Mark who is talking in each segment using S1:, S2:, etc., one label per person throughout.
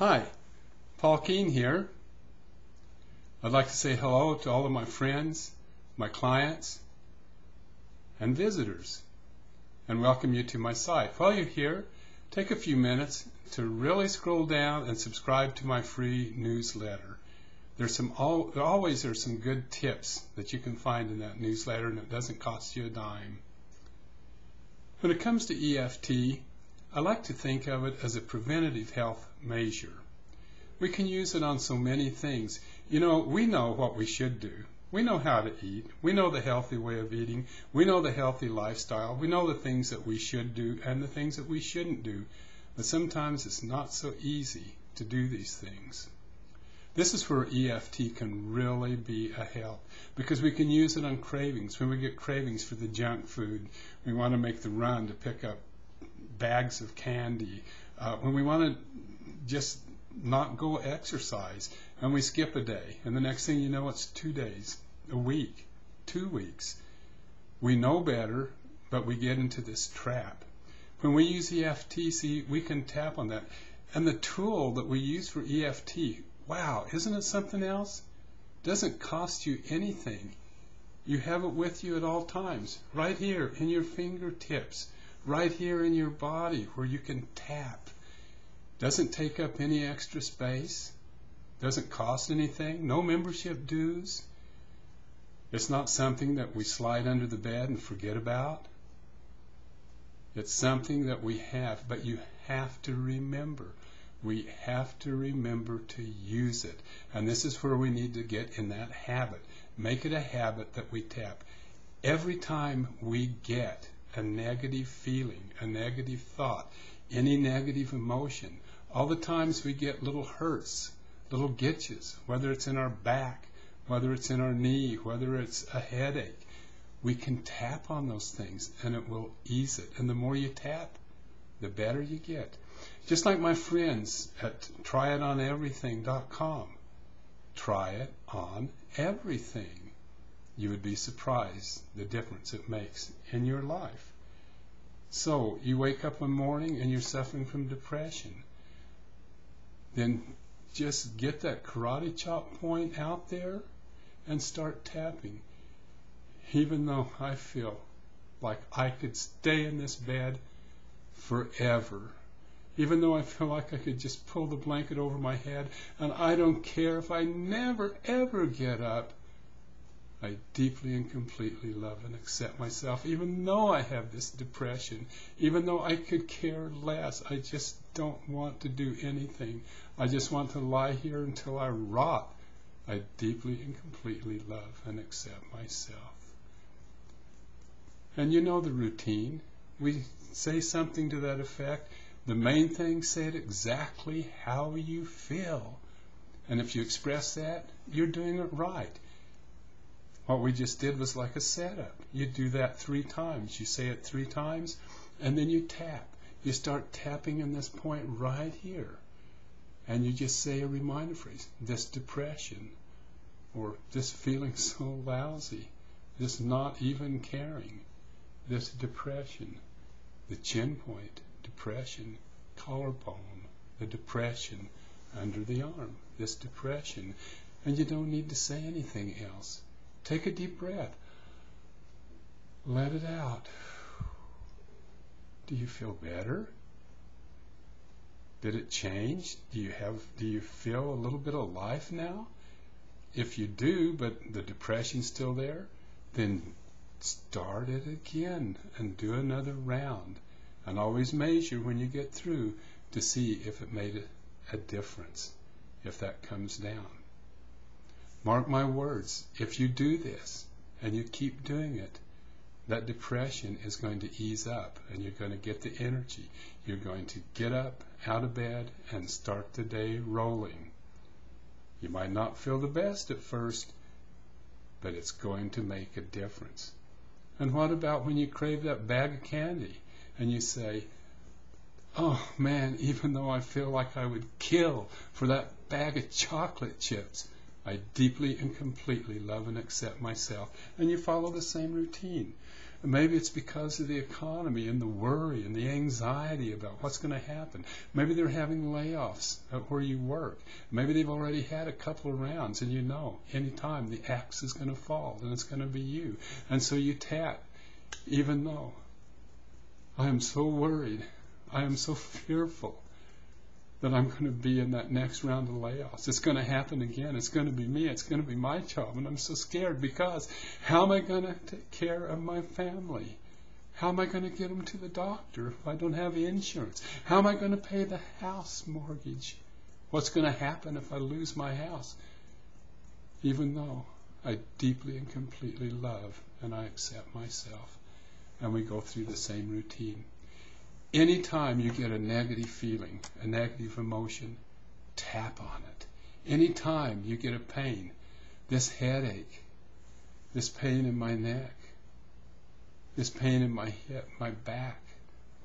S1: Hi, Paul Keene here. I'd like to say hello to all of my friends, my clients, and visitors, and welcome you to my site. While you're here, take a few minutes to really scroll down and subscribe to my free newsletter. There always are some good tips that you can find in that newsletter, and it doesn't cost you a dime. When it comes to EFT, I like to think of it as a preventative health measure. We can use it on so many things. You know, we know what we should do. We know how to eat. We know the healthy way of eating. We know the healthy lifestyle. We know the things that we should do and the things that we shouldn't do. But sometimes it's not so easy to do these things. This is where EFT can really be a help, because we can use it on cravings. When we get cravings for the junk food, we want to make the run to pick up bags of candy. When we want to just not go exercise and we skip a day, and the next thing you know, it's 2 days, a week, 2 weeks. We know better, but we get into this trap. When we use EFT, see, we can tap on that. And the tool that we use for EFT, wow, isn't it something else? Doesn't cost you anything. You have it with you at all times, right here in your fingertips, right here in your body where you can tap. Doesn't take up any extra space, doesn't cost anything, no membership dues. It's not something that we slide under the bed and forget about. It's something that we have, but you have to remember. We have to remember to use it. And this is where we need to get in that habit. Make it a habit that we tap. Every time we get a negative feeling, a negative thought, any negative emotion, all the times we get little hurts, little gitches, whether it's in our back, whether it's in our knee, whether it's a headache, we can tap on those things and it will ease it. And the more you tap, the better you get. Just like my friends at tryitonEverything.com. Try it on everything. You would be surprised the difference it makes in your life. So you wake up one morning and you're suffering from depression. Then just get that karate chop point out there and start tapping. Even though I feel like I could stay in this bed forever, even though I feel like I could just pull the blanket over my head and I don't care if I never ever get up, I deeply and completely love and accept myself, even though I have this depression, even though I could care less. I just don't want to do anything. I just want to lie here until I rot. I deeply and completely love and accept myself. And you know the routine. We say something to that effect. The main thing, say it exactly how you feel. And if you express that, you're doing it right. What we just did was like a setup. You do that 3 times. You say it 3 times, and then you tap. You start tapping in this point right here. And you just say a reminder phrase. This depression, or this feeling so lousy, this not even caring, this depression, the chin point, depression, collarbone, the depression under the arm, this depression. And you don't need to say anything else. Take a deep breath. Let it out. Do you feel better? Did it change? Do you feel a little bit of life now? If you do, but the depression's still there, then start it again and do another round. And always measure when you get through to see if it made a difference, if that comes down. Mark my words, if you do this and you keep doing it, that depression is going to ease up and you're going to get the energy. You're going to get up out of bed and start the day rolling. You might not feel the best at first, but it's going to make a difference. And what about when you crave that bag of candy and you say, oh man, even though I feel like I would kill for that bag of chocolate chips, I deeply and completely love and accept myself. And you follow the same routine. Maybe it's because of the economy and the worry and the anxiety about what's going to happen. Maybe they're having layoffs at where you work. Maybe they've already had a couple of rounds, and you know anytime the axe is going to fall, and it's going to be you. And so you tap, even though I am so worried, I am so fearful that I'm going to be in that next round of layoffs. It's going to happen again. It's going to be me. It's going to be my job. And I'm so scared because how am I going to take care of my family? How am I going to get them to the doctor if I don't have insurance? How am I going to pay the house mortgage? What's going to happen if I lose my house? Even though I deeply and completely love and I accept myself. And we go through the same routine. Anytime you get a negative feeling, a negative emotion, tap on it. Anytime you get a pain, this headache, this pain in my neck, this pain in my hip, my back,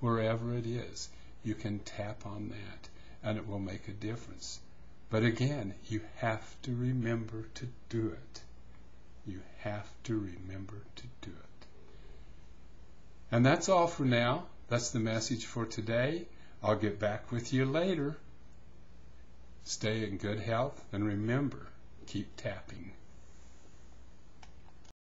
S1: wherever it is, you can tap on that and it will make a difference. But again, you have to remember to do it. You have to remember to do it. And that's all for now. That's the message for today. I'll get back with you later. Stay in good health and remember, keep tapping.